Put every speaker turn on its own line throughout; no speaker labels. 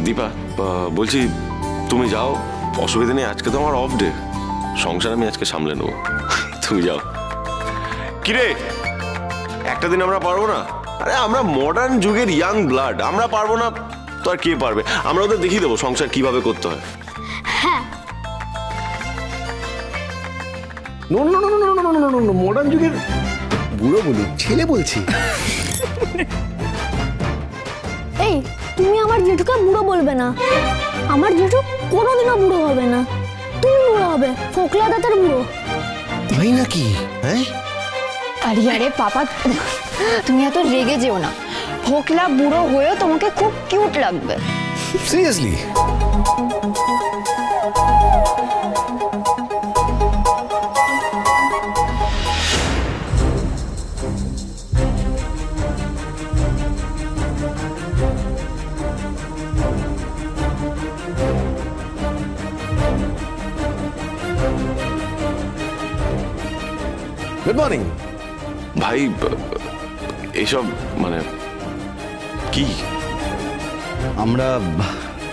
দীপা, বলছি তুমি যাও, অসুবিধা নেই, আজকে তো আমার অফ ডে, সংসার আমি আজকে সামলে নেবো। তুমি যাও। কিরে, একটা দিন আমরা পারবো না? আরে আমরা মডার্ন যুগের ইয়াং ব্লাড, আমরা পারবো না তো আর কে পারবে? আমরা ওদের দেখিয়ে দেবো সংসার কিভাবে করতে হয়।
হ্যাঁ,
no no no no no no no no, modern যুগের বুড়ো বলি, ছেলে বলছি।
এই তুমি আমার জেঠুকে বুড়ো বলবে না। আমার জেঠু কোনোদিনও বুড়ো হবে না। তুমি বুড়ো হবে, ফোকলা দাঁতের বুড়ো।
তাই নাকি? হ্যাঁ,
আরে আরে পাপা, তুমি এত রেগে যেও না। ফোকলা বুড়ো হয়েও তোমাকে খুব কিউট লাগবে।
সিরিয়াসলি? গুড মর্নিং
ভাই, এইসব মানে কি?
আমরা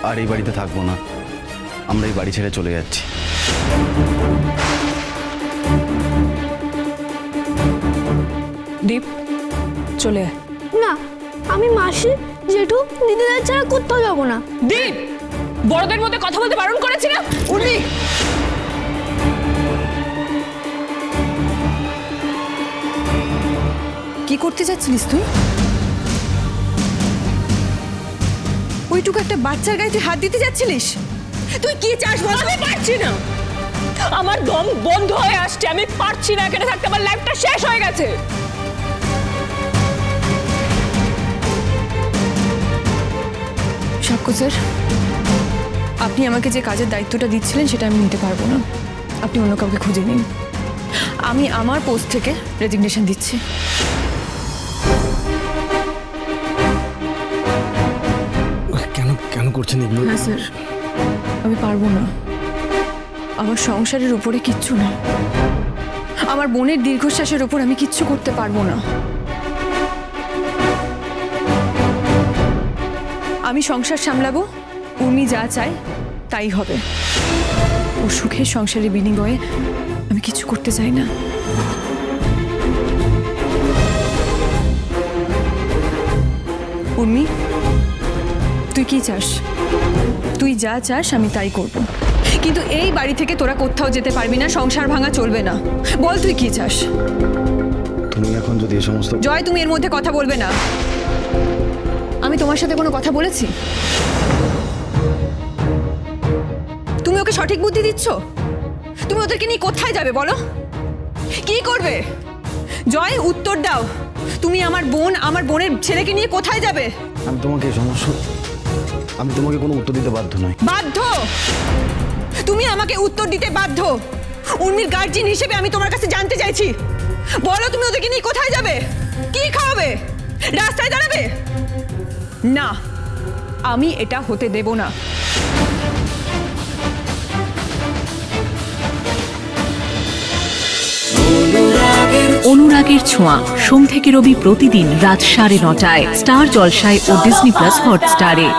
আর এই বাড়িতে থাকবো না, আমরা এই বাড়ি ছেড়ে চলে যাচ্ছি।
দীপ, চলে আয়।
না, আমি মাসি, জেঠু, দিদিদের ছাড়া কোথাও যাবো না।
দীপ, বড়দের মধ্যে কথা বলতে বারণ করেছি না? উর্মি, কি করতে যাচ্ছিলিস তুই? ওইটুকু একটা বাচ্চার গায়ে তুই হাত দিতে যাচ্ছিলিস? তুই কি চাস বল? আমি পারছি না, আমার দম বন্ধ হয়ে আসছে, আমি পারছি না এখানে থাকতে, আমার লাইফটা শেষ হয়ে গেছে। সাক্ষ্য স্যার, আপনি আমাকে যে কাজের দায়িত্বটা দিচ্ছিলেন সেটা আমি নিতে পারবো না, আপনি অন্য কাউকে খুঁজে নিন। আমি আমার পোস্ট থেকে রেজিগনেশন দিচ্ছি।
কেন কেন করছেন এগুলো?
হ্যাঁ স্যার, আমি পারবো না, আমার সংসারের উপরে কিচ্ছু নেই, আমার বোনের দীর্ঘশ্বাসের উপর আমি কিচ্ছু করতে পারবো না। আমি সংসার সামলাবো, উর্মি যা চায় তাই হবে, ও সুখের সংসারের বিনিময়ে আমি কিছু করতে চাই না। উর্মি, তুই কি চাস? তুই যা চাস আমি তাই করব, কিন্তু এই বাড়ি থেকে তোরা কোথাও যেতে পারবি না, সংসার ভাঙা চলবে না। বল তুই কি চাস?
তুমি এখন যদি এই সমস্ত...
জয়, তুমি এর মধ্যে কথা বলবে না। আমি তোমার সাথে কোনো কথা বলেছি? তুমি ওকে সঠিক বুদ্ধি দিচ্ছ? তুমি ওদেরকে নিয়ে কোথায় যাবে বলো? কি করবে? জয়, উত্তর দাও। তুমি আমার বোন, আমার বোনের ছেলেকে নিয়ে কোথায় যাবে?
আমি তোমাকে এই সমস্যা... আমি তোমাকে কোনো উত্তর দিতে বাধ্য নই।
বাধ্য? তুমি আমাকে উত্তর দিতে বাধ্য। উর্মির গার্জিয়ান হিসেবে আমি তোমার কাছে জানতে চাইছি, বলো তুমি ওদেরকে নিয়ে কোথায় যাবে? কি খাওয়াবে? রাস্তায় দাঁড়াবে? না, আমি এটা হতে দেব না।
অনুরাগের ছোঁয়া, সোম থেকে রবি প্রতিদিন রাত 9:30টায় স্টার জলসায় ও ডিজনি প্লাস হটস্টারে।